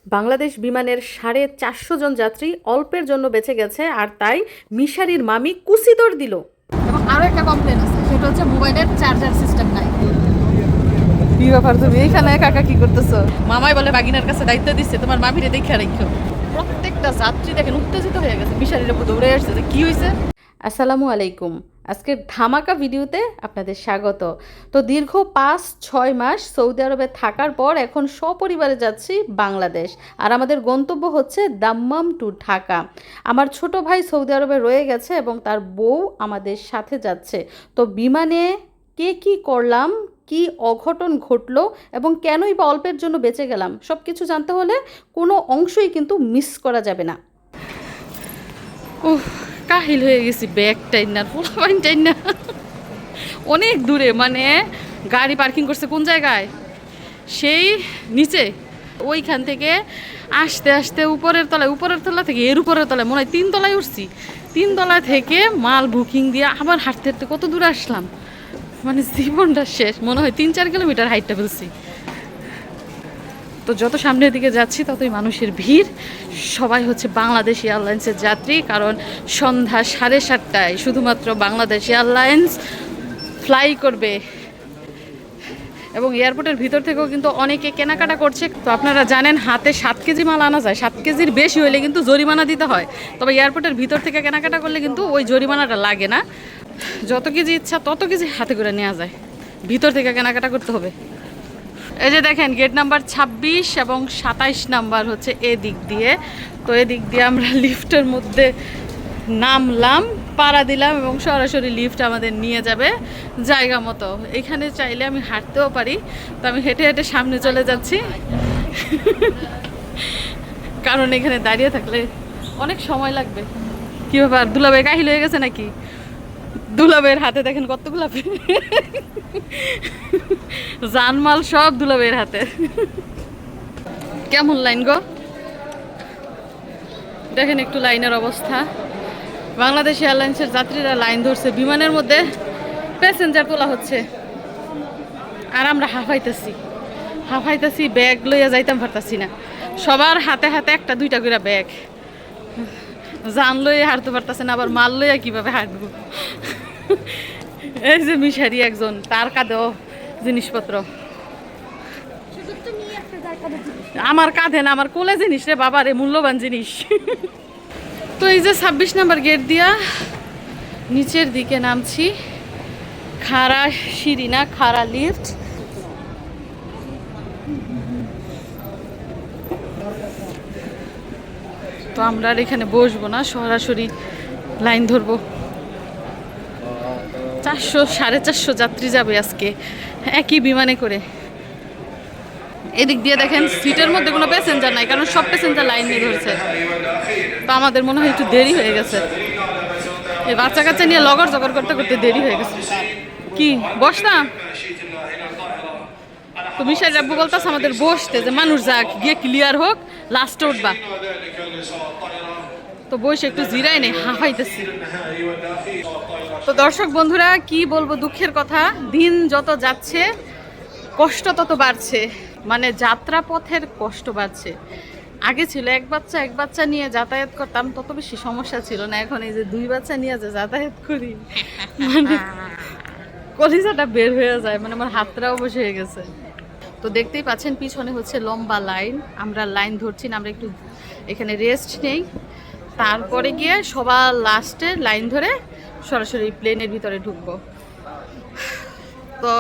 বাংলাদেশ বিমানের 450 জন যাত্রী অল্পের জন্য বেঁচে গেছে, আর তাই মিশারির মামি কুসিদর দিল। এবং আরো একটা কমপ্লেন আছে, সেটা হচ্ছে মোবাইলের চার্জার সিস্টেম নাই। কি ব্যাপার, তুমি এইখানে একা একা কি করতেছো? মামাই বলে বাগিনার কাছে দায়িত্ব দিচ্ছে তোমার মামিরে দেখে রাখো। প্রত্যেকটা যাত্রী দেখেন উত্তেজিত হয়ে গেছে, মিশারির উপর দৌড়ে আসছে যে কি হয়েছে। আসসালামু আলাইকুম। আজকের ধামাকা ভিডিওতে আপনাদের স্বাগত। তো দীর্ঘ 5-6 মাস সৌদি আরবে থাকার পর এখন সপরিবারে যাচ্ছি বাংলাদেশ, আর আমাদের গন্তব্য হচ্ছে দাম্মাম টু ঢাকা। আমার ছোট ভাই সৌদি আরবে রয়ে গেছে এবং তার বউ আমাদের সাথে যাচ্ছে। তো বিমানে কে কী করলাম, কি অঘটন ঘটলো এবং কেনই বা অল্পের জন্য বেঁচে গেলাম, সব কিছু জানতে হলে কোনো অংশই কিন্তু মিস করা যাবে না। কাহিল হয়ে গেছি, ব্যাগ টাইন না পোলাপাইন টাইন না, অনেক দূরে, মানে গাড়ি পার্কিং করছে কোন জায়গায়, সেই নিচে, ওইখান থেকে আসতে আসতে উপরের তলা থেকে এর উপরের তলায় মনে হয় 3 তলায় উঠছি। 3 তলা থেকে মাল বুকিং দিয়ে আবার হাঁটতে হাঁটতে কত দূর আসলাম, মানে জীবনটা শেষ। মনে হয় 3-4 কিলোমিটার হাইটটা ফেলছি। তো যত সামনের দিকে যাচ্ছি ততই মানুষের ভিড়। সবাই হচ্ছে বাংলাদেশ এয়ারলাইন্সের যাত্রী, কারণ সন্ধ্যা 7:30টায় শুধুমাত্র বাংলাদেশ এয়ারলাইন্স ফ্লাই করবে। এবং এয়ারপোর্টের ভিতর থেকেও কিন্তু অনেকে কেনাকাটা করছে। তো আপনারা জানেন হাতে 7 কেজি মাল আনা যায়, 7 কেজির বেশি হলে কিন্তু জরিমানা দিতে হয়। তবে এয়ারপোর্টের ভিতর থেকে কেনাকাটা করলে কিন্তু ওই জরিমানাটা লাগে না। যত কেজি ইচ্ছা তত কেজি হাতে করে নেওয়া যায়, ভিতর থেকে কেনাকাটা করতে হবে। এই যে দেখেন গেট নাম্বার 26 এবং 27 নাম্বার হচ্ছে এদিক দিয়ে। তো এদিক দিয়ে আমরা লিফটের মধ্যে নামলাম, পাড়া দিলাম এবং সরাসরি লিফট আমাদের নিয়ে যাবে জায়গা মতো। এখানে চাইলে আমি হাঁটতেও পারি, তো আমি হেঁটে হেঁটে সামনে চলে যাচ্ছি, কারণ এখানে দাঁড়িয়ে থাকলে অনেক সময় লাগবে। কী ব্যাপার, দুলাভাই কাহিল হয়ে গেছে নাকি? দুলাবের হাতে দেখেন কতগুলা জানমাল, সব দুলাবের হাতে। কেমন লাইন গো, দেখেন একটু লাইনের অবস্থা। বাংলাদেশ এয়ারলাইন্সের যাত্রীরা লাইন ধরছে, বিমানের মধ্যে প্যাসেঞ্জার তোলা হচ্ছে, আর আমরা হাফাইতেছি, ব্যাগ লইয়া যাইতাম পারতাছি না। সবার হাতে হাতে 1-2টা করে ব্যাগ, জান লইয়া হাঁটতে পারতাছে না, আবার মাল লইয়া কিভাবে হাঁটবো। এই যে মিশারি একজন, তার কাঁধেও জিনিসপত্র, আমার কাঁধে না, আমার কোলে জিনিস রে বাবা রে, মূল্যবান জিনিস। তো এই যে 26 নাম্বার গেট দিয়া নিচের দিকে নামছি, খাড়া সিঁড়ি না, খাড়া লিফট। তো আমরা আর এখানে বসবো না, সরাসরি লাইন ধরবো। 400-450 যাত্রী যাবে আজকে একই বিমানে করে। এদিক দিয়ে দেখেন সিটের মধ্যে কোনো প্যাসেঞ্জার নাই, কারণ সব প্যাসেঞ্জার লাইন নিয়ে ধরছে। তো আমাদের মনে হয় একটু দেরি হয়ে গেছে, এই বাচ্চা কাচ্চা নিয়ে লগর জগর করতে করতে দেরি হয়ে গেছে। কি বসতাম, তো মিশাইল আব্বু বলতেছে আমাদের বসতে, যে মানুষ যাক গিয়ে ক্লিয়ার হোক, লাস্টে উঠবা। তো বসে একটু জিরাই নেই, হাঁফাইতেছি। তো দর্শক বন্ধুরা, কি বলবো, দুঃখের কথা, দিন যত যাচ্ছে কষ্ট তত বাড়ছে, মানে যাত্রা পথের কষ্ট বাড়ছে। আগে ছিল এক বাচ্চা নিয়ে যাতায়াত করতাম, তত বেশি সমস্যা ছিল না। এখন এই যে 2 বাচ্চা নিয়ে যে যাতায়াত করি, মানে কলিজাটা বের হয়ে যায়, মানে আমার হাতটাও বসে হয়ে গেছে। তো দেখতেই পাচ্ছেন পিছনে হচ্ছে লম্বা লাইন, আমরা লাইন ধরছি না, আমরা একটু এখানে রেস্ট নেই, তারপরে গিয়ে সবার লাস্টে লাইন ধরে সরাসরি প্লেনের ভিতরে ঢুকবো। তো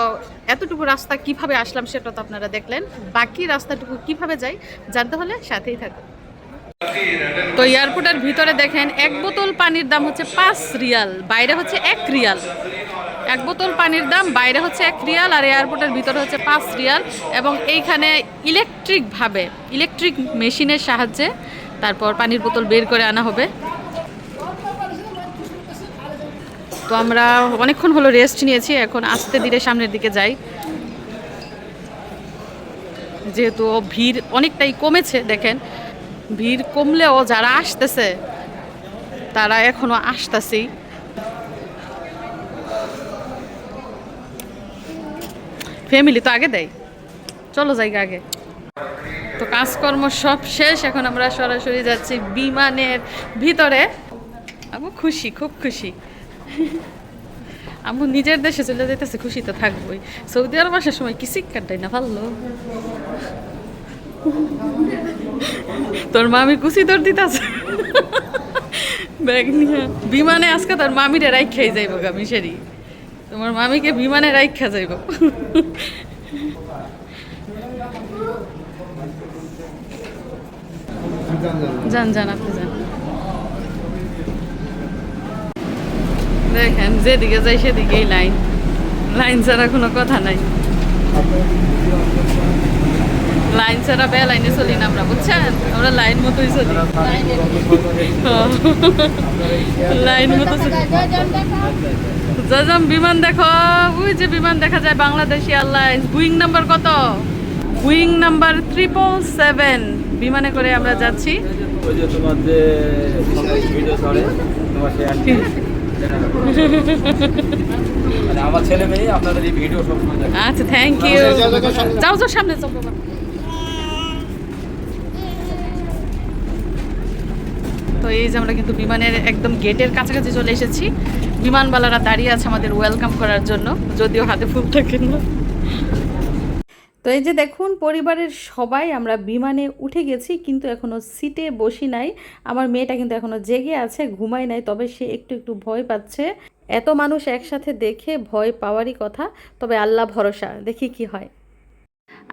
এতটুকু রাস্তা কিভাবে আসলাম সেটা তো আপনারা দেখলেন, বাকি রাস্তাটুকু কিভাবে যাই জানতে হলে সাথেই থাকুন। তো এয়ারপোর্টের ভিতরে দেখেন 1 বোতল পানির দাম হচ্ছে 5 রিয়াল, বাইরে হচ্ছে 1 রিয়াল। 1 বোতল পানির দাম বাইরে হচ্ছে 1 রিয়াল, আর এয়ারপোর্টের ভিতরে হচ্ছে 5 রিয়াল। এবং এইখানে ইলেকট্রিক মেশিনের সাহায্যে তারপর পানির বোতল বের করে আনা হবে। তো আমরা অনেকক্ষণ হলো রেস্ট নিয়েছি, এখন আস্তে ধীরে সামনের দিকে যাই, যেহেতু ভিড় অনেকটাই কমেছে। দেখেন ভিড় কমলেও যারা আসতেছে তারা এখনো আসতেছেই। ফ্যামিলি তো আগে দেয়, চলো জায়গা আগে। তো কাজকর্ম সব শেষ, এখন আমরা সরাসরি যাচ্ছি বিমানের ভিতরে। আমি খুশি, খুব খুশি। আমি নিজের দেশে চলে যেতেছে, খুশি তো থাকবোই। সৌদি আরব আসার সময় কি শিক্ষাটাই না ভালো। তোর মামি কুচি তোর দিতেছে ব্যাগ নিয়ে বিমানে। আজকে তোর মামিরে রাইখাই যাইব গা মিশারি, তোমার মামিকে বিমানে রাইখা যাইব। যান যান, আপনি যান। দেখেন যেদিকে যাই সেদিকেই লাইন, লাইন ছাড়া কোনো কথা নাই। লাইন ছাড়া বে লাইনে চলি না আমরা, বুঝছেন? আমরা লাইন মতোই চলি, লাইন মতো চলি। যাম বিমান দেখো, ওই যে বিমান দেখা যায় বাংলাদেশি এয়ারলাইন্স। বুইং নাম্বার কত? বুইং নাম্বার 777 বিমানে করে আমরা যাচ্ছি। ওই যে তোমার যে ভিডিও করে তোমার সে মানে আমার ছেলে মেয়ে আপনাদের এই ভিডিও সব সময় দেখে। আচ্ছা, থ্যাংক ইউ। যাও যাও, সামনে যাও বাবা। তো এই যে আমরা কিন্তু বিমানের একদম গেটের কাছাকাছি চলে এসেছি। বিমানবালারা দাঁড়িয়ে আছে আমাদের ওয়েলকাম করার জন্য, যদিও হাতে ফুল থাকে না। তো এই যে দেখুন, পরিবারের সবাই আমরা বিমানে উঠে গেছি, কিন্তু এখনও সিটে বসি নাই। আমার মেয়েটা কিন্তু এখনও জেগে আছে, ঘুমায় নাই, তবে সে একটু একটু ভয় পাচ্ছে। এত মানুষ একসাথে দেখে ভয় পাওয়ারই কথা, তবে আল্লাহ ভরসা, দেখি কি হয়।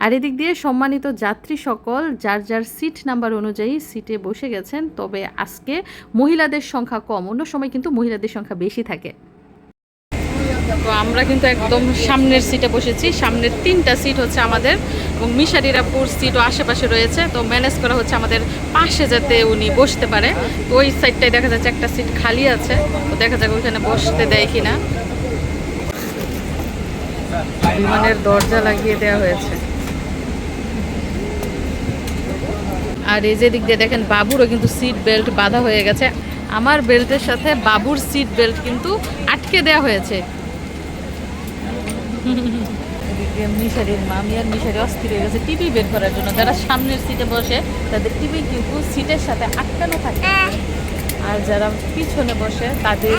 আর এদিক দিয়ে সম্মানিত যাত্রী সকল যার যার সিট নাম্বার অনুযায়ী সিটে বসে গেছেন। তবে আজকে মহিলাদের সংখ্যা কম, অন্য সময় কিন্তু মহিলাদের সংখ্যা বেশি থাকে। তো আমরা কিন্তু একদম সামনের সিটে বসেছি। সামনের 3টা সিট হচ্ছে আমাদের, এবং মিশারিরাপুর সিটও আশেপাশে রয়েছে। তো ম্যানেজ করা হচ্ছে আমাদের পাশে যাতে উনি বসতে পারে। তো ওই সাইডটাই দেখা যাচ্ছে একটা সিট খালি আছে, তো দেখা যাক ওইখানে বসতে দেয় কিনা। বিমানের দরজা লাগিয়ে দেওয়া হয়েছে। আর এই যে দিক দিয়ে দেখেন বাবুরও কিন্তু সিট বেল্ট বাঁধা হয়ে গেছে। আমার বেল্টের সাথে বাবুর সিট বেল্ট কিন্তু আটকে দেওয়া হয়েছে। মিশারির মামি আর মিশারি অস্থির হয়ে গেছে টিভি বের করার জন্য। যারা সামনের সিটে বসে তাদের টিভি কিন্তু সিটের সাথে আটকানো থাকে, আর যারা পিছনে বসে তাদের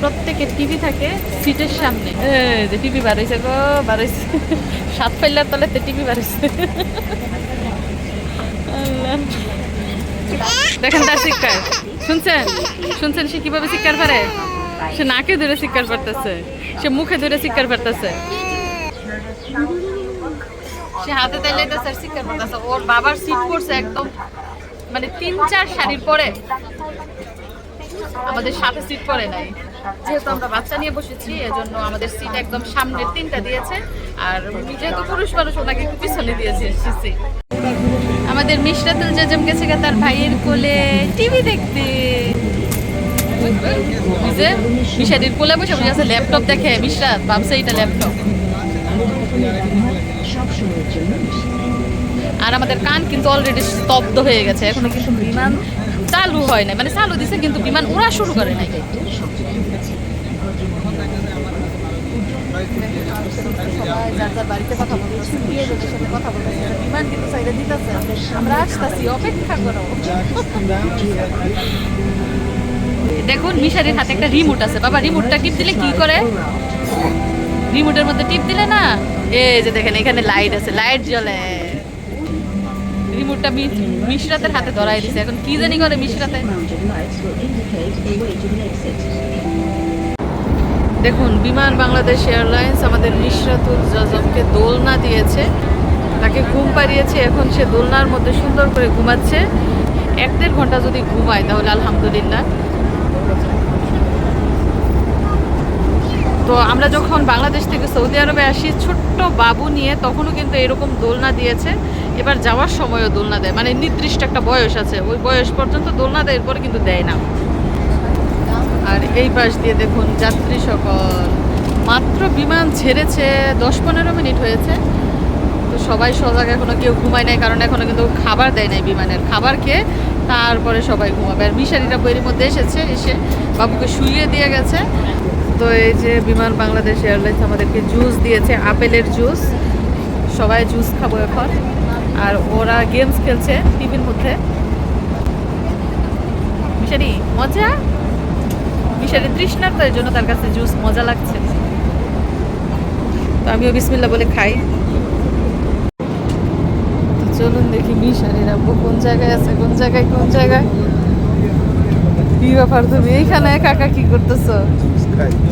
প্রত্যেকের টিভি থাকে সিটের সামনে। যে টিভি বার হয়েছে গো, বার হয়েছে, 7 পাল্লার তলাতে টিভি বার হয়েছে। দেখেন তার শিক্ষার, শুনছেন শুনছেন সে কিভাবে শিক্ষার পারে? সে নাকে ধরে শিক্ষার পারতেছে, সে মুখে ধরে শিক্ষার পারতেছে, সে হাতে তাইলাইতেছে আর শিক্ষার পারতেছে। ওর বাবার সিট পড়ছে একদম মানে 3-4 সারির পরে, আমাদের সাথে সিট পড়ে নাই। যেহেতু আমরা বাচ্চা নিয়ে বসেছি এজন্য আমাদের সিট একদম সামনের 3টা দিয়েছে, আর যেহেতু পুরুষ মানুষ ওনাকে একটু পিছনে দিয়েছে সিট। আমাদের মিশরাতুল জাজম গেছে তার ভাইয়ের কোলে টিভি দেখতে। মিশারির কোলে বসে বসে আছে, ল্যাপটপ দেখে। মিশরাত ভাবছে এটা ল্যাপটপ। আর আমাদের কান কিন্তু অলরেডি স্তব্ধ হয়ে গেছে, এখনো কিন্তু বিমান চালু হয় নাই, মানে চালু দিছে কিন্তু বিমান উড়া শুরু করে নাই। সবাই যার যার বাড়িতে কথা বলতেছে, প্রিয়জনের সাথে কথা বলতেছে, বিমান কিন্তু সাইডে দিতেছে, আমরা আসতেছি, অপেক্ষা করো। দেখুন মিশারির হাতে একটা রিমোট আছে। বাবা রিমোটটা টিপ দিলে কি করে? রিমোটের মধ্যে টিপ দিলে না, এই যে দেখেন এখানে লাইট আছে, লাইট জ্বলে। রিমোটটা মিশরাতের হাতে ধরাই দিছে, এখন কি জানি করে মিশরাতে। দেখুন বিমান বাংলাদেশ এয়ারলাইন্স আমাদের মিশরাতুল জাজমকে দোলনা দিয়েছে, তাকে ঘুম পাড়িয়েছে। এখন সে দোলনার মধ্যে সুন্দর করে ঘুমাচ্ছে। 1-1.5 ঘন্টা যদি ঘুমায় তাহলে আলহামদুলিল্লাহ। তো আমরা যখন বাংলাদেশ থেকে সৌদি আরবে আসি ছোট্ট বাবু নিয়ে, তখনও কিন্তু এরকম দোলনা দিয়েছে। এবার যাওয়ার সময়ও দোলনা দেয়, মানে নির্দিষ্ট একটা বয়স আছে, ওই বয়স পর্যন্ত দোলনা দেয়, এরপরে কিন্তু দেয় না। আর এই পাশ দিয়ে দেখুন যাত্রী সকল, মাত্র বিমান ছেড়েছে 10-15 মিনিট হয়েছে। তো সবাই সজাগ, এখনো কেউ ঘুমায় নাই, কারণ এখনো কিন্তু খাবার দেয় নাই। বিমানের খাবার খেয়ে তারপরে সবাই ঘুমাবে। আর মিশারিরা বইয়ের মধ্যে এসেছে, এসে বাবুকে শুইয়ে দিয়ে গেছে। তো এই যে বিমান বাংলাদেশ এয়ারলাইন্স আমাদেরকে জুস দিয়েছে, আপেলের জুস। সবাই জুস খাবো এখন। আর ওরা গেমস খেলছে টিভির মধ্যে। মিশারি মজা, মিশারি তৃষ্ণার্ত, এর জন্য তার কাছে জুস মজা লাগছে। তো আমিও বিসমিল্লাহ বলে খাই। তো চলুন দেখি মিশারির আব্বু কোন জায়গায় আছে, কোন জায়গায় কি ব্যাপার, তুমি এইখানে কাকা কি করতেছো?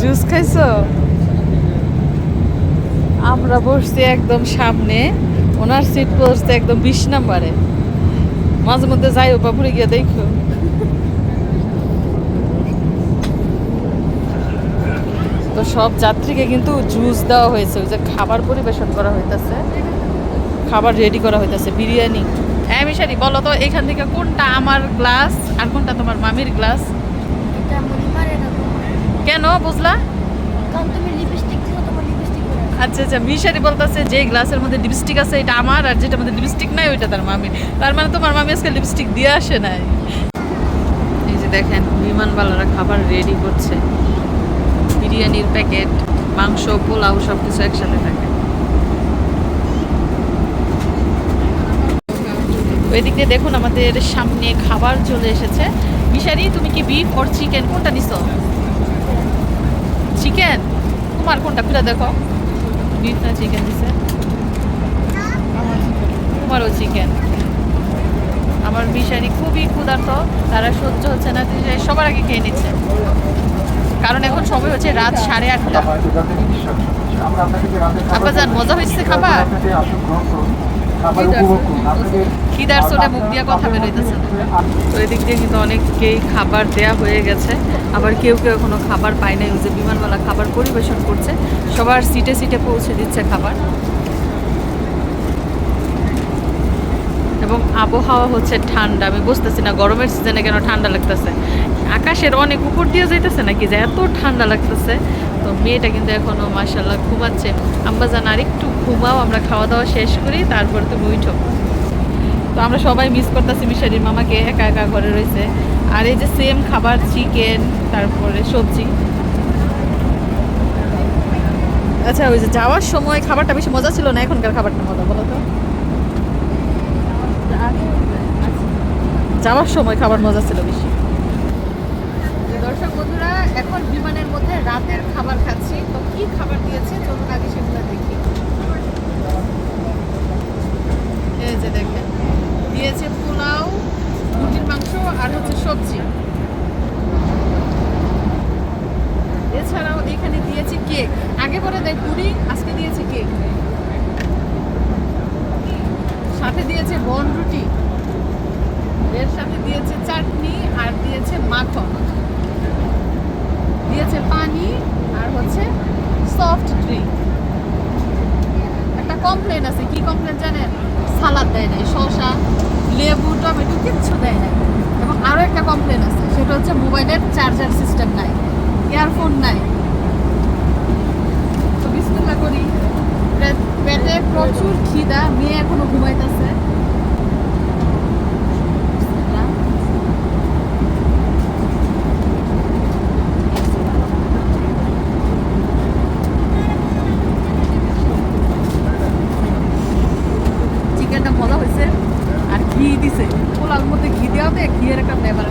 জুস খাইছো? আমরা বসছি একদম সামনে, ওনার সিট বসছে একদম 20 নম্বরে। মাঝে মধ্যে যাই বাপুরে গিয়ে দেখো। তো সব যাত্রীকে কিন্তু জুস দেওয়া হয়েছে, ওই যে খাবার পরিবেশন করা হইতেছে, খাবার রেডি করা হইতেছে, বিরিয়ানি। হ্যাঁ মিশারি বলো তো, এখান থেকে কোনটা আমার গ্লাস আর কোনটা তোমার মামির গ্লাস? কেন বুঝলা? আচ্ছা আচ্ছা, মিশারি বলতেছে যে গ্লাসের মধ্যে লিপস্টিক আছে এটা আমার, আর যেটার মধ্যে লিপস্টিক নাই ওইটা তার মামির। তার মানে তোমার মামি আজকে লিপস্টিক দিয়ে আসে নাই। এই যে দেখেন বিমানবালারা খাবার রেডি করছে, বিরিয়ানির প্যাকেট, মাংস, পোলাও সব কিছু একসাথে থাকে। ওইদিক দিয়ে দেখুন আমাদের সামনে খাবার চলে এসেছে। মিশারি তুমি কি বিফ অর চিকেন কোনটা নিছো? চিকেন? তোমার কোনটা খুলে দেখো, বিফ না চিকেন দিছে? তোমারও চিকেন। আমার মিশারি খুবই ক্ষুধার্ত, তারা সহ্য হচ্ছে না, সবার আগে খেয়ে নিচ্ছে, কারণ এখন সময় হচ্ছে রাত 8:30। আব্বাজান মজা হয়েছে খাবার? খিদার চোটে মুখ দিয়ে কথা বেরোইতেছে না। তো এদিক দিয়ে কিন্তু অনেককেই খাবার দেয়া হয়ে গেছে, আবার কেউ কেউ এখনো খাবার পায় নাই। ওই যে বিমানওয়ালা খাবার পরিবেশন করছে, সবার সিটে সিটে পৌঁছে দিচ্ছে খাবার। এবং আবহাওয়া হচ্ছে ঠান্ডা, আমি বুঝতেছি না গরমের সিজনে কেন ঠান্ডা লাগতেছে। আকাশের অনেক উপর দিয়ে যাইতেছে নাকি যে এত ঠান্ডা লাগতেছে। তো মেয়েটা কিন্তু এখনো মাশাআল্লাহ ঘুমাচ্ছে। আম্বাজান আর একটু ঘুমাও, আমরা খাওয়া দাওয়া শেষ করি, তারপর তুমি উঠো। তো আমরা সবাই মিস করতেছি মিশারির মামাকে, একা একা ঘরে রয়েছে। আর এই যে সেম খাবার, চিকেন, তারপরে সবজি। আচ্ছা, ওই যে যাওয়ার সময় খাবারটা বেশি মজা ছিল না এখনকার খাবারটা মজা, বলো তো? যাওয়ার সময় খাবার মজা ছিল বেশি। দর্শক বন্ধুরা, এখন বিমানের মধ্যে রাতের খাবার খাচ্ছি। তো কি খাবার দিয়েছে চলুন আগে সেগুলো দেখি। এই যে দেখেন দিয়েছে পোলাও, মুরগির মাংস আর হচ্ছে সবজি। এছাড়াও এখানে দিয়েছে কেক, আগে পরে দেয় পুডিং, আজকে দিয়েছে কেক। সাথে দিয়েছে বন রুটি, এর সাথে দিয়েছে চাটনি আর দিয়েছে মাখন, দিয়েছে পানি আর হচ্ছে সফট ড্রিঙ্ক। একটা কমপ্লেন আছে, কি কমপ্লেন জানেন? সালাদ দেয় নাই, শসা, লেবু, টমেটো কিচ্ছু দেয় নাই। এবং আরও একটা কমপ্লেন আছে, সেটা হচ্ছে মোবাইলের চার্জার সিস্টেম নাই, ইয়ারফোন নাই। তো বিসমিল্লাহ করি, পেটে প্রচুর খিদা, মেয়ে এখনো ঘুমাইতেছে। চিকেনটা মজা হয়েছে, আর ঘি দিছে পোলার মধ্যে, ঘি দেওয়াতে ঘিয়ের একটা ফ্লেভার।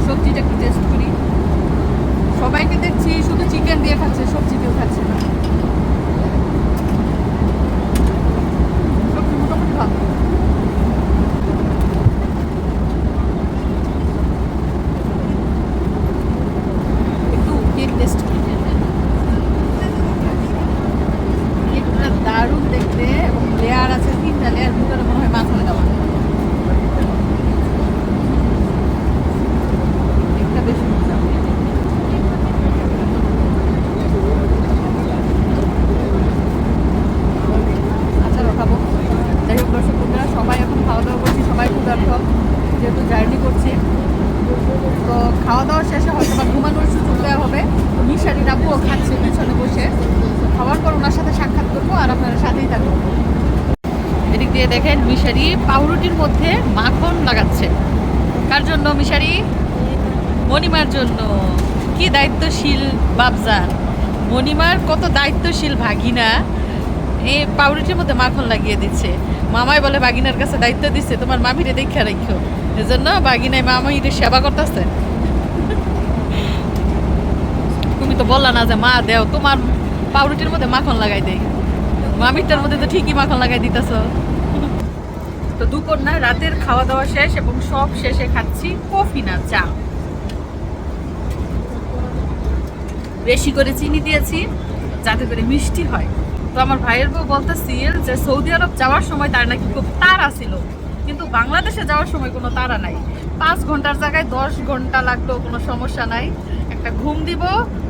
সবজিটা একটু টেস্ট করি। সবাইকে দেখছি শুধু চিকেন দিয়ে খাচ্ছে, সবজি দিয়েও খাচ্ছে না। সবজি মোটামুটি ভালো। একটু কেক টেস্ট করি। কেকটা দারুণ দেখতে, এবং লেয়ার আছে 3টা লেয়ার, ভিতরে মনে হয় মাখন দেওয়া। কেকটা বেশ মজা। আচারও খাবো। যাই হোক দর্শক বন্ধুরা, সবাই এখন খাওয়া দাওয়া করছি, সবাই ক্ষুধার্ত যেহেতু জার্নি করছি। তো খাওয়া দাওয়া শেষে হয়তো বা ঘুমানোর সুযোগ দেওয়া হবে। তো মিশারি আব্বুও খাচ্ছে পিছনে বসে। তো খাওয়ার পর ওনার সাথে সাক্ষাৎ করবো, আর আপনারা সাথেই থাকবো। এদিক দিয়ে দেখেন মিশারি পাউরুটির মধ্যে মাখন লাগাচ্ছে। কার জন্য মিশারি? মণিমার জন্য। কি দায়িত্বশীল বাবজান, মণিমার কত দায়িত্বশীল ভাগিনা। এই পাউরুটির মধ্যে মাখন লাগিয়ে দিচ্ছে। মামাই বলে বাগিনার কাছে দায়িত্ব দিচ্ছে তোমার মামিরে দেখে রাখো, এজন্য বাগিনায় মামাইরে সেবা করতেছে। তুমি তো বললা না যে মা দেও তোমার পাউরুটির মধ্যে মাখন লাগাই দেই, মামিটার মধ্যে তো ঠিকই মাখন লাগাই দিতেছ। তো দুপুর না রাতের খাওয়া দাওয়া শেষ এবং সব শেষে খাচ্ছি কফি না চা। বেশি করে চিনি দিয়েছি যাতে করে মিষ্টি হয়। তো আমার ভাইয়ের বউ বলতেছিল যে সৌদি আরব যাওয়ার সময় তার নাকি খুব তাড়া ছিল, কিন্তু বাংলাদেশে যাওয়ার সময় কোনো তাড়া নাই। 5 ঘন্টার জায়গায় 10 ঘন্টা লাগলো, কোনো সমস্যা নাই। একটা ঘুম দিব,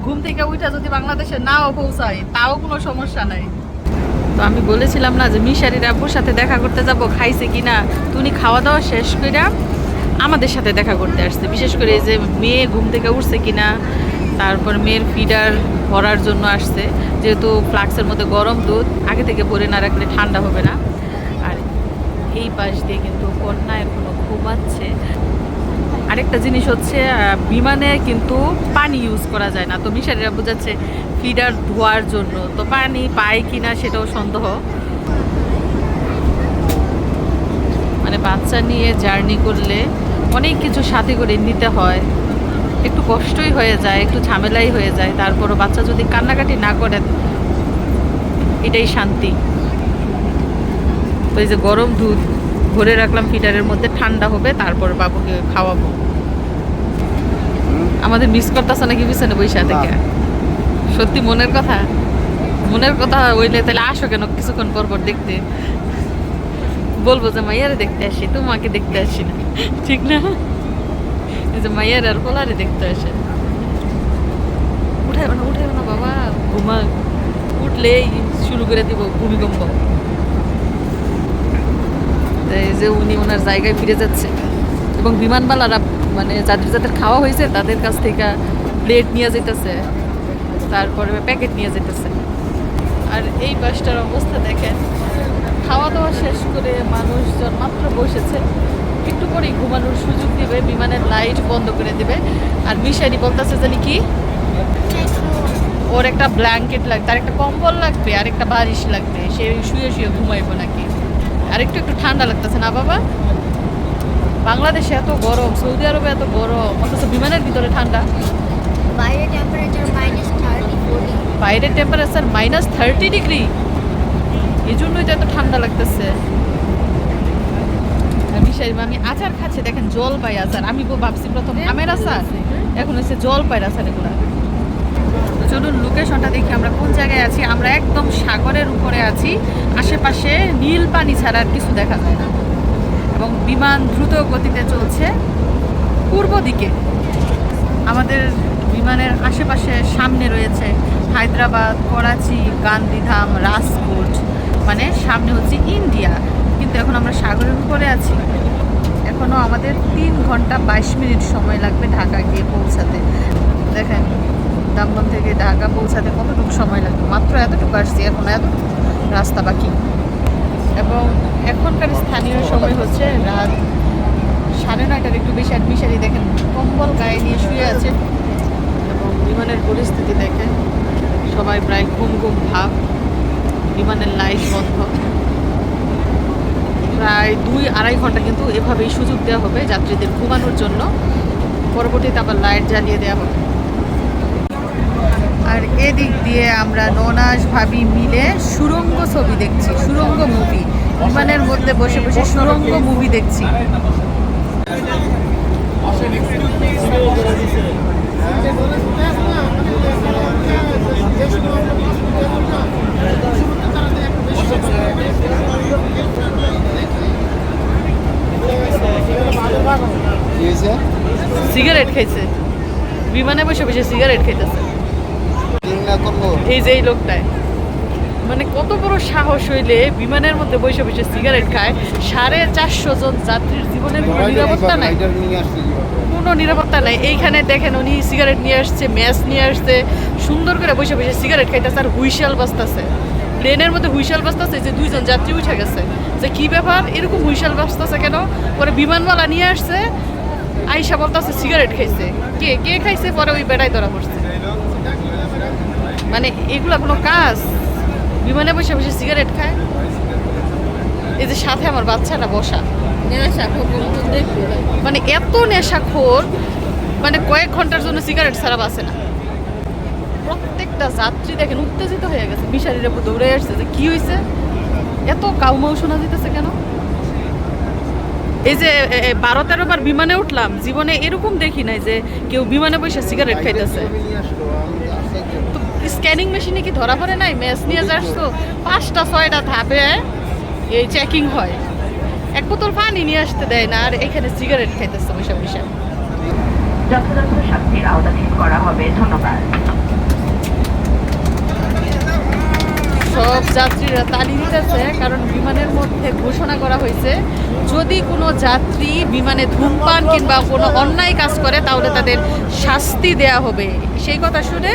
ঘুম থেকে উঠা যদি বাংলাদেশে নাও পৌঁছায় তাও কোনো সমস্যা নাই। তো আমি বলেছিলাম না যে মিশারির আব্বুর সাথে দেখা করতে যাব, খাইছে কিনা। তো উনি খাওয়া দাওয়া শেষ করে আমাদের সাথে দেখা করতে আসছে, বিশেষ করে যে মেয়ে ঘুম থেকে উঠছে কিনা, তারপর মেয়ের ফিডার ভরার জন্য আসছে, যেহেতু ফ্লাক্সের মধ্যে গরম দুধ আগে থেকে ভরে না রাখলে ঠান্ডা হবে না। আর এই পাশ দিয়ে কিন্তু কন্যা এখনো ঘুমাচ্ছে। আরেকটা জিনিস হচ্ছে বিমানে কিন্তু পানি ইউজ করা যায় না, তো মিশারিরা বোঝাচ্ছে ফিডার ধোয়ার জন্য, তো পানি পায় কিনা সেটাও সন্দেহ। মানে বাচ্চা নিয়ে জার্নি করলে অনেক কিছু সাথে করে নিতে হয়, একটু কষ্টই হয়ে যায়, একটু ঝামেলাই হয়ে যায়। তারপরও বাচ্চা যদি কান্নাকাটি না করে এটাই শান্তি। তো এই যে গরম দুধ ভরে রাখলাম ফিডারের মধ্যে, ঠান্ডা হবে তারপর বাবুকে খাওয়াবো। আমাদের মিস করতেছে নাকি পিছনে বৈশা থেকে? সত্যি মনের কথা, মনের কথা হইলে তাহলে আসো কেন কিছুক্ষণ পর পর দেখতে? বলবো যে মাইয়ারে দেখতে আসি, তোমাকে দেখতে আসি না, ঠিক না? এই যে মাইয়ার আর পোলারে দেখতে আসে। উঠে না বাবা, ঘুমা, উঠলেই শুরু করে দিব ভূমিকম্প। এই যে উনি ওনার জায়গায় ফিরে যাচ্ছে এবং বিমানবালারা মানে যাদের যাদের খাওয়া হয়েছে তাদের কাছ থেকে প্লেট নিয়ে যেতেছে, তারপরে প্যাকেট নিয়ে যেতেছে। আর এই বাসটার অবস্থা দেখেন, খাওয়া দাওয়া শেষ করে মানুষজন মাত্র বসেছে, একটু পরেই ঘুমানোর সুযোগ দিবে, বিমানের লাইট বন্ধ করে দিবে। আর মিশারি বলতেছে জানি কি ওর একটা ব্ল্যাঙ্কেট লাগবে, তার একটা কম্বল লাগবে, আর একটা বালিশ লাগবে, সে শুয়ে শুয়ে ঘুমাইবো নাকি। আর একটু ঠান্ডা লাগতেছে না বাবা? বাংলাদেশে এত গরম, সৌদি আরবে এত গরম, অথচ বিমানের ভিতরে ঠান্ডা। বাইরের টেম্পারেচার -30 বাইরের টেম্পারেচার -30 ডিগ্রি, এই জন্যই তো এত ঠান্ডা লাগতেছে। আমি আচার খাচ্ছি, দেখেন জলপাই আচার। আমি ভাবছি প্রথম আমের আচার, এখন হচ্ছে জলপাইয়ের আচার এগুলা। চলুন লোকেশনটা দেখি আমরা কোন জায়গায় আছি। আমরা একদম সাগরের উপরে আছি, আশেপাশে নীল পানি ছাড়া আর কিছু দেখা যায় না, এবং বিমান দ্রুত গতিতে চলছে পূর্ব দিকে। আমাদের বিমানের আশেপাশে সামনে রয়েছে হায়দ্রাবাদ, করাচি, গান্ধীধাম, রাজকোট, মানে সামনে হচ্ছে ইন্ডিয়া। কিন্তু এখন আমরা সাগরের উপরে আছি, এখনও আমাদের 3 ঘন্টা 22 মিনিট সময় লাগবে ঢাকা গিয়ে পৌঁছাতে। দেখেন দমদম থেকে ঢাকা পৌঁছাতে কতটুকু সময় লাগবে, মাত্র এতটুকু আসছি, এখন এত রাস্তা বাকি। এবং এখনকার স্থানীয় সময় হচ্ছে রাত 9:30 একটু বেশি। আর মিশারি দেখেন কম্বল গায়ে নিয়ে শুয়ে আছে, এবং বিমানের পরিস্থিতি দেখে সবাই প্রায় ঘুম ভাব, বিমানের লাইট বন্ধ। প্রায় 2-2.5 ঘন্টা কিন্তু এভাবেই সুযোগ দেওয়া হবে যাত্রীদের ঘুমানোর জন্য, পরবর্তীতে আবার লাইট জ্বালিয়ে দেওয়া হবে। আর এদিক দিয়ে আমরা ননাস ভাবি মিলে সুরঙ্গ ছবি দেখছি, সুরঙ্গ মুভি, বিমানের মধ্যে বসে বসে সুরঙ্গ মুভি দেখছি। সিগারেট খাইছে, বিমানে বসে বসে সিগারেট খাইতেছে। এই যে এই লোকটায়, মানে কত বড় সাহস হইলে বিমানের মধ্যে বসে বসে সিগারেট খায়। 450 জন যাত্রীর জীবনের কোনো নিরাপত্তা নাই, কোনো নিরাপত্তা নাই। এইখানে দেখেন উনি সিগারেট নিয়ে আসছে, ম্যাচ নিয়ে আসছে, সুন্দর করে বসে বসে সিগারেট খাইতেছে আর হুইসেল বাজতেছে। প্লেনের মধ্যে হুইসেল বাজতেছে, যে 2 জন যাত্রী উঠে গেছে, যে কি ব্যাপার এরকম হুইসেল বাজতেছে কেন? পরে বিমানওয়ালা নিয়ে আসছে আইসা বলতেছে সিগারেট খাইছে। কে কে খাইছে পরে ওই বেড়াই ধরা পড়ছে। মানে এগুলা কোনো কাজ? বিমানে বসে বসে সিগারেট খায়। এই যে সাথে আমার বাচ্চাটা বসা, মানে এত নেশাখোর, মানে কয়েক ঘন্টার জন্য সিগারেট ছাড়া বাসে না। প্রত্যেকটা যাত্রী দেখেন উত্তেজিত হয়ে গেছে, মিশারির উপর দৌড়ে আসছে যে কি হয়েছে, এত কাউমাউ শোনা দিতেছে কেন। এই যে 12-13 বার বিমানে উঠলাম, জীবনে এরকম দেখি নাই যে কেউ বিমানে বসে সিগারেট খাইতেছে। তো স্ক্যানিং মেশিনে কি ধরা পড়ে নাই? ম্যাচ নিয়ে যাচ্ছো 5টা-6টা ধাপে এই চেকিং হয়, এক বোতল পানি নিয়ে আসতে দেয় না, আর এখানে সিগারেট খাইতেছে বসে বসে। যথাযথ শাস্তির আওতাধীন করা হবে। ধন্যবাদ। সব যাত্রীরা তালি দিতেছে, কারণ বিমানের মধ্যে ঘোষণা করা হয়েছে যদি কোনো যাত্রী বিমানে ধূমপান কিংবা কোনো অন্যায় কাজ করে তাহলে তাদের শাস্তি দেয়া হবে। সেই কথা শুনে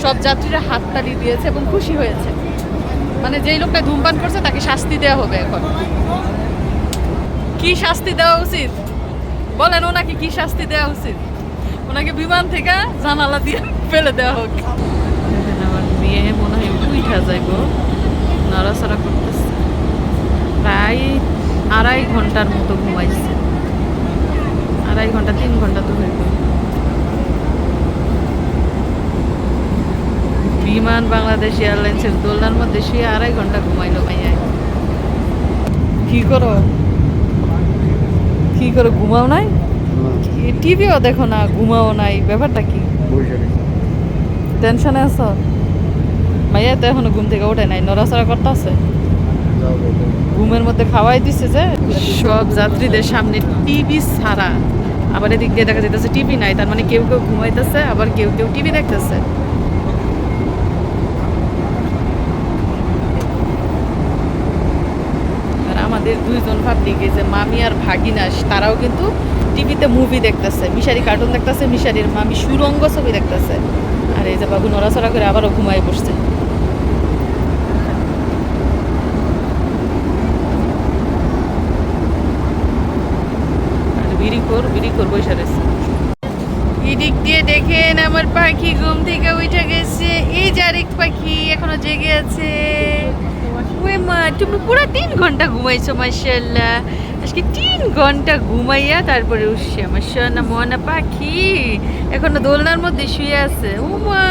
সব যাত্রীরা হাততালি দিয়েছে এবং খুশি হয়েছে। মানে যেই লোকটা ধূমপান করছে তাকে শাস্তি দেওয়া হবে। এখন কি শাস্তি দেওয়া উচিত বলেন? ওনাকে কি শাস্তি দেওয়া উচিত? ওনাকে বিমান থেকে জানালা দিয়ে ফেলে দেওয়া হোক। আমার মেয়ে মনে হয় উঠা যাইব, নড়াচড়া করতেছে। প্রায় 2.5 ঘন্টার মতো ঘুমাইছে। 2.5 ঘন্টা 3 ঘন্টা তো হয়ে গেল। বিমান বাংলাদেশ এয়ারলাইন্সের দোলনার মধ্যে শুয়ে 2.5 ঘন্টা ঘুমাইলো মাইয়া। কি করো কি করো? ঘুমাও নাই? টিভিও দেখো না, ঘুমাও নাই, ব্যাপারটা কি? টেনশনে আছো? মাইয়া তো এখনো ঘুম থেকে ওঠে নাই, নড়াচড়া করতে আছে। ঘুমের মধ্যে খাওয়াই দিচ্ছে যে। সব যাত্রীদের সামনে টিভি ছাড়া, আবার এদিক দিয়ে দেখা যাইতেছে টিভি নাই, তার মানে কেউ কেউ ঘুমাইতেছে, আবার কেউ কেউ টিভি দেখতেছে। আর আমাদের 2জন পাবলিক, এই যে মামি আর ভাগিনাস, তারাও কিন্তু টিভিতে মুভি দেখতেছে। মিশারি কার্টুন দেখতেছে, মিশারির মামি সুরঙ্গ ছবি দেখতেছে। আর এই যে বাবু নড়াচড়া করে আবারও ঘুমায় বসছে। আর বিড়ি কর বসে রয়েছে। এদিক দিয়ে দেখেন আমার পাখি ঘুম থেকে উঠে গেছে। এই জারিক পাখি এখনো জেগে আছে। ওই মা, তুমি পুরো 3 ঘন্টা ঘুমাইছো মাশাআল্লাহ। আজকে 3 ঘন্টা ঘুমাইয়া তারপরে উঠছে আমার সোনা মনা পাখি। এখনো দোলনার মধ্যে শুয়ে আছে। ও মা,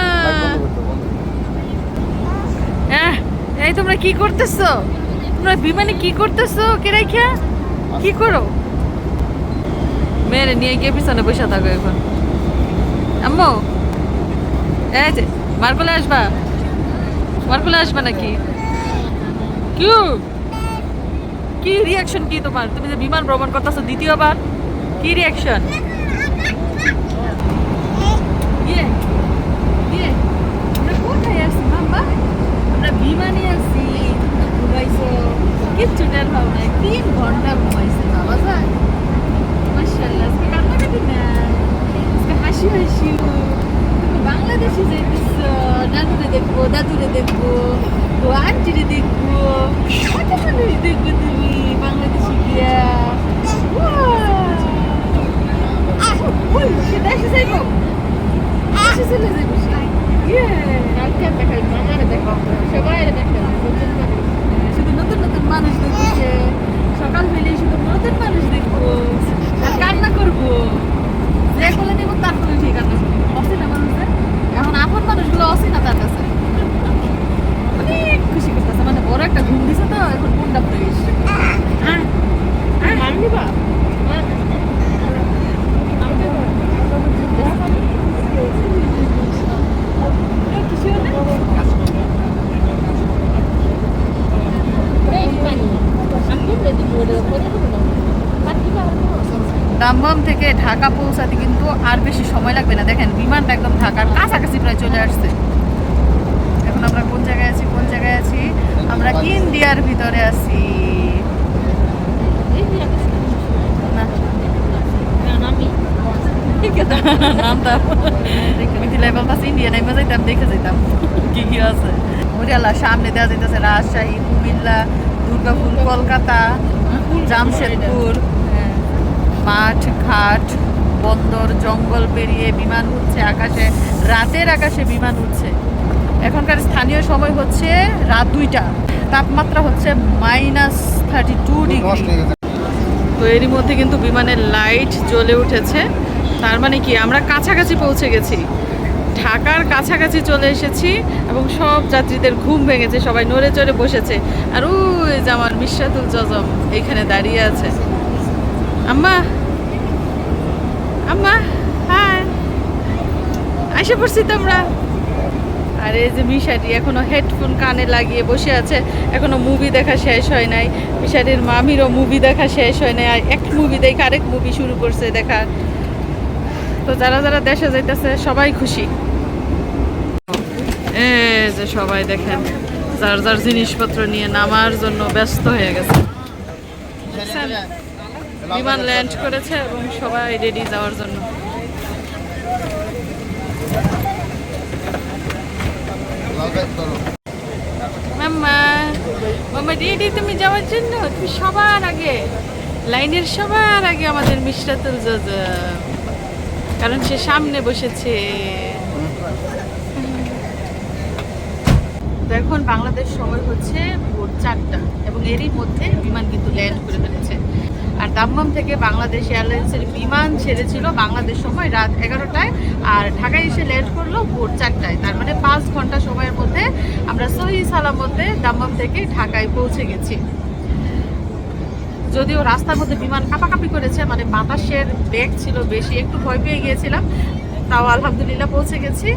এই তোমরা কি করতেছো? তোমরা বিমানে কি করতেছো? কে রাইখা কি করো? মেয়েরে নিয়ে গিয়ে পিছনে বসে থাকো এখন। আম্মু, এই যে মার্কলে আসবা? মার্কলে আসবা নাকি? কি রিয়াকশন কি তোমার? তুমি যে বিমান ভ্রমণ করতেছো দ্বিতীয়বার, কি রিয়াকশন? আমরা কোথায় আসছি মাম্মা? আমরা বিমানে আসছি। ঘুমাইছো? কিচ্ছু টের পাও না। 3 ঘন্টা ঘুমাইছে বাবা যায়। মাশাআল্লাহ, আজকে কান্নাকাটি না, আজকে হাসি হাসি। তুমি বাংলাদেশে যাইতেছো, নানুরে দেখবো, দাদুরে দেখবো, ও আন্টিরে দেখবো, কত মানুষ দেখবো তুমি বাংলাদেশে গিয়া। সেটা এসে যাইবো, এসে চলে যাইবো সে। শুধু নতুন নতুন মানুষ দেখবো সে। সকাল হইলে শুধু নতুন মানুষ দেখবো আর কান্না করবো। যে কোলে নেবো তার কোলে সেই কান্না করবো। অচেনা মানুষের এখন আপন মানুষগুলো অচেনা তার কাছে। অনেক খুশি করতেছে, মানে বড় একটা ঘুম দিছে তো এখন কোনটা পড়ে গেছে। দামবাম থেকে ঢাকা পৌঁছাতে কিন্তু আর বেশি সময় লাগবে না। দেখেন বিমানটা একদম ঢাকার কাছাকাছি প্রায় চলে আসছে। এখন আমরা কোন জায়গায় আছি? আমরা ইন্ডিয়ার ভিতরে আছি। ইন্ডিয়া নাইমা যাইতাম, দেখে যাইতাম কি কি আছে। হরিয়ালা সামনে দেওয়া যাইতেছে রাজশাহী, কুমিল্লা, দুর্গাপুর, কলকাতা, জামশেদপুর, মাঠ ঘাট, বন্দর জঙ্গল পেরিয়ে বিমান উঠছে আকাশে, রাতের আকাশে বিমান উঠছে। এখনকার স্থানীয় সময় হচ্ছে রাত 2টা, তাপমাত্রা হচ্ছে -32 ডিগ্রি। তো এরই মধ্যে কিন্তু বিমানের লাইট জ্বলে উঠেছে, তার মানে কি আমরা কাছাকাছি পৌঁছে গেছি, ঢাকার কাছাকাছি চলে এসেছি এবং সব যাত্রীদের ঘুম ভেঙেছে, সবাই নড়ে চড়ে বসেছে। আর ওই যে আমার মিশরাতুল জজম এইখানে দাঁড়িয়ে আছে। আম্মা আম্মা হ্যাঁ আইসা পড়ছি তোমরা। আর এই যে মিশারি এখনো হেডফোন কানে লাগিয়ে বসে আছে, এখনো মুভি দেখা শেষ হয় নাই। মিশারির মামিরও মুভি দেখা শেষ হয় নাই, আর এক মুভি দেখে আরেক মুভি শুরু করছে দেখা। তো যারা যারা দেশে যাইতেছে সবাই খুশি। এই যে সবাই দেখেন যার যার জিনিসপত্র নিয়ে নামার জন্য ব্যস্ত হয়ে গেছে। দেখছেন? বিমান ল্যান্ড করেছে এবং সবাই রেডি যাওয়ার জন্য। মাম্মা মাম্মা রেডি তুমি যাওয়ার জন্য? তুমি সবার আগে, লাইনের সবার আগে আমাদের মিশরাতুল জজম, কারণ সে সামনে বসেছে। তো এখন বাংলাদেশ সময় হচ্ছে ভোর 4টা এবং এরই মধ্যে বিমান কিন্তু ল্যান্ড করে ফেলেছে। আর দাম্মাম থেকে বাংলাদেশ এয়ারলাইন্সের বিমান ছেড়েছিল বাংলাদেশ সময় রাত 11টায়, আর ঢাকায় এসে ল্যান্ড করলো ভোর 4টায়। তার মানে 5 ঘন্টা সময়ের মধ্যে আমরা সহি সালামতে দাম্মাম থেকে ঢাকায় পৌঁছে গেছি। যদিও রাস্তার মধ্যে বিমান কাঁপাকাঁপি করেছে, মানে বাতাসের বেগ ছিল বেশি, একটু ভয় পেয়ে গিয়েছিলাম, তাও আলহামদুলিল্লাহ পৌঁছে গেছি।